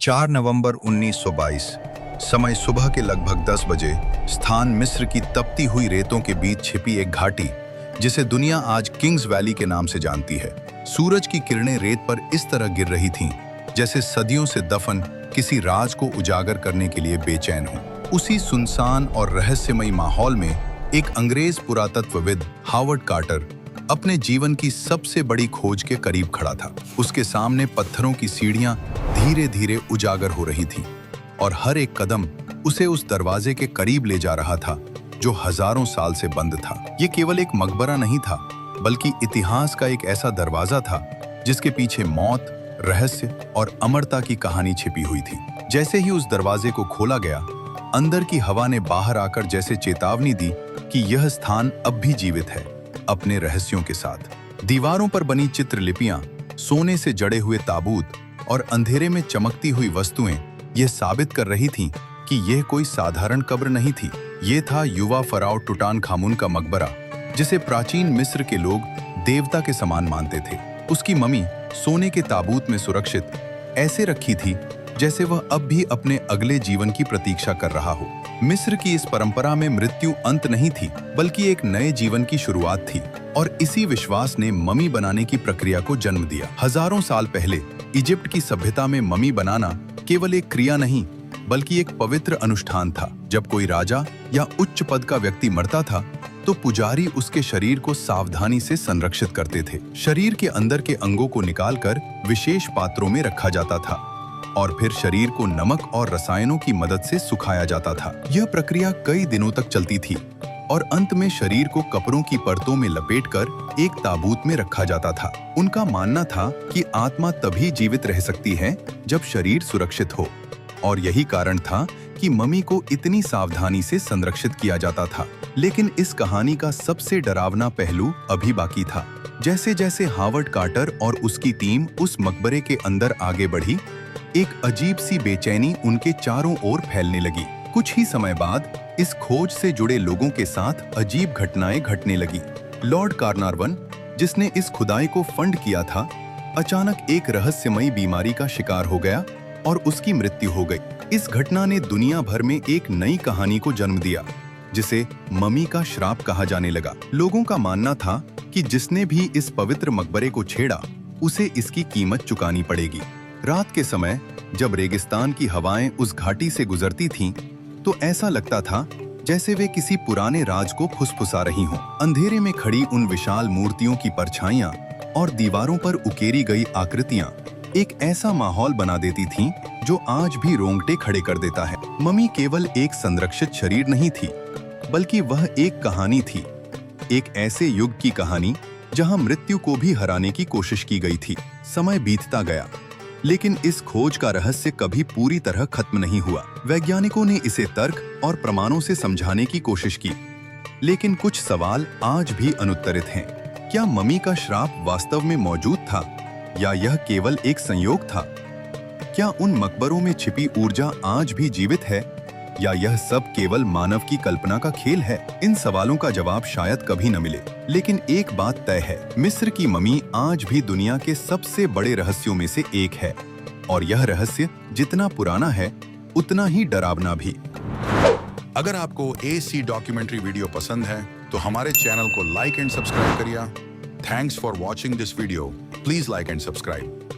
4 नवंबर 1922, समय सुबह के लगभग 10 बजे, स्थान मिस्र की तपती हुई रेतों के बीच छिपी एक घाटी, जिसे दुनिया आज किंग्स वैली के नाम से जानती है। सूरज की किरणें रेत पर इस तरह गिर रही थीं, जैसे सदियों से दफन किसी राज को उजागर करने के लिए बेचैन हो। उसी सुनसान और रहस्यमयी माहौल में एक अंग्रेज पुरातत्वविद हावर्ड कार्टर अपने जीवन की सबसे बड़ी खोज के करीब खड़ा था। उसके सामने पत्थरों की सीढ़ियां धीरे धीरे उजागर हो रही थीं और हर एक कदम उसे उस दरवाजे के करीब ले जा रहा था जो हजारों साल से बंद था। ये केवल एक मकबरा नहीं था, बल्कि इतिहास का एक ऐसा दरवाजा था जिसके पीछे मौत, रहस्य और अमरता की कहानी छिपी हुई थी। जैसे ही उस दरवाजे को खोला गया, अंदर की हवा ने बाहर आकर जैसे चेतावनी दी कि यह स्थान अब भी जीवित है, अपने रहस्यों के साथ। दीवारों पर बनी चित्रलिपियां, सोने से जड़े हुए ताबूत और अंधेरे में चमकती हुई वस्तुएं यह साबित कर रही थीं कि यह कोई साधारण कब्र नहीं थी। ये था युवा फराओ टुटानखामुन का मकबरा, जिसे प्राचीन मिस्र के लोग देवता के समान मानते थे। उसकी मम्मी सोने के ताबूत में सुरक्षित ऐसे रखी थी जैसे वह अब भी अपने अगले जीवन की प्रतीक्षा कर रहा हो। मिस्र की इस परंपरा में मृत्यु अंत नहीं थी, बल्कि एक नए जीवन की शुरुआत थी, और इसी विश्वास ने ममी बनाने की प्रक्रिया को जन्म दिया। हजारों साल पहले इजिप्ट की सभ्यता में ममी बनाना केवल एक क्रिया नहीं, बल्कि एक पवित्र अनुष्ठान था। जब कोई राजा या उच्च पद का व्यक्ति मरता था, तो पुजारी उसके शरीर को सावधानी से संरक्षित करते थे। शरीर के अंदर के अंगों को निकालकर विशेष पात्रों में रखा जाता था और फिर शरीर को नमक और रसायनों की मदद से सुखाया जाता था। यह प्रक्रिया कई दिनों तक चलती थी और अंत में शरीर को कपड़ों की परतों में लपेटकर एक ताबूत में रखा जाता था। उनका मानना था कि आत्मा तभी जीवित रह सकती है जब शरीर सुरक्षित हो, और यही कारण था कि ममी को इतनी सावधानी से संरक्षित किया जाता था। लेकिन इस कहानी का सबसे डरावना पहलू अभी बाकी था। जैसे जैसे हावर्ड कार्टर और उसकी टीम उस मकबरे के अंदर आगे बढ़ी, एक अजीब सी बेचैनी उनके चारों ओर फैलने लगी। कुछ ही समय बाद इस खोज से जुड़े लोगों के साथ अजीब घटनाएं घटने लगी। लॉर्ड कार्नारवन, जिसने इस खुदाई को फंड किया था, अचानक एक रहस्यमयी बीमारी का शिकार हो गया और उसकी मृत्यु हो गई। इस घटना ने दुनिया भर में एक नई कहानी को जन्म दिया, जिसे ममी का श्राप कहा जाने लगा। लोगों का मानना था कि जिसने भी इस पवित्र मकबरे को छेड़ा, उसे इसकी कीमत चुकानी पड़ेगी। रात के समय जब रेगिस्तान की हवाएं उस घाटी से गुजरती थीं, तो ऐसा लगता था जैसे वे किसी पुराने राज को फुसफुसा रही हों। अंधेरे में खड़ी उन विशाल मूर्तियों की परछाइयां और दीवारों पर उकेरी गई आकृतियां एक ऐसा माहौल बना देती थीं जो आज भी रोंगटे खड़े कर देता है। ममी केवल एक संरक्षित शरीर नहीं थी, बल्कि वह एक कहानी थी, एक ऐसे युग की कहानी जहां मृत्यु को भी हराने की कोशिश की गई थी। समय बीतता गया, लेकिन इस खोज का रहस्य कभी पूरी तरह खत्म नहीं हुआ। वैज्ञानिकों ने इसे तर्क और प्रमाणों से समझाने की कोशिश की, लेकिन कुछ सवाल आज भी अनुत्तरित हैं। क्या ममी का श्राप वास्तव में मौजूद था, या यह केवल एक संयोग था? क्या उन मकबरों में छिपी ऊर्जा आज भी जीवित है, या यह सब केवल मानव की कल्पना का खेल है? इन सवालों का जवाब शायद कभी न मिले, लेकिन एक बात तय है, मिस्र की ममी आज भी दुनिया के सबसे बड़े रहस्यों में से एक है, और यह रहस्य जितना पुराना है, उतना ही डरावना भी। अगर आपको AC डॉक्यूमेंट्री वीडियो पसंद है, तो हमारे चैनल को लाइक एंड सब्सक्राइब करिए। Thanks for watching this video. Please like and subscribe.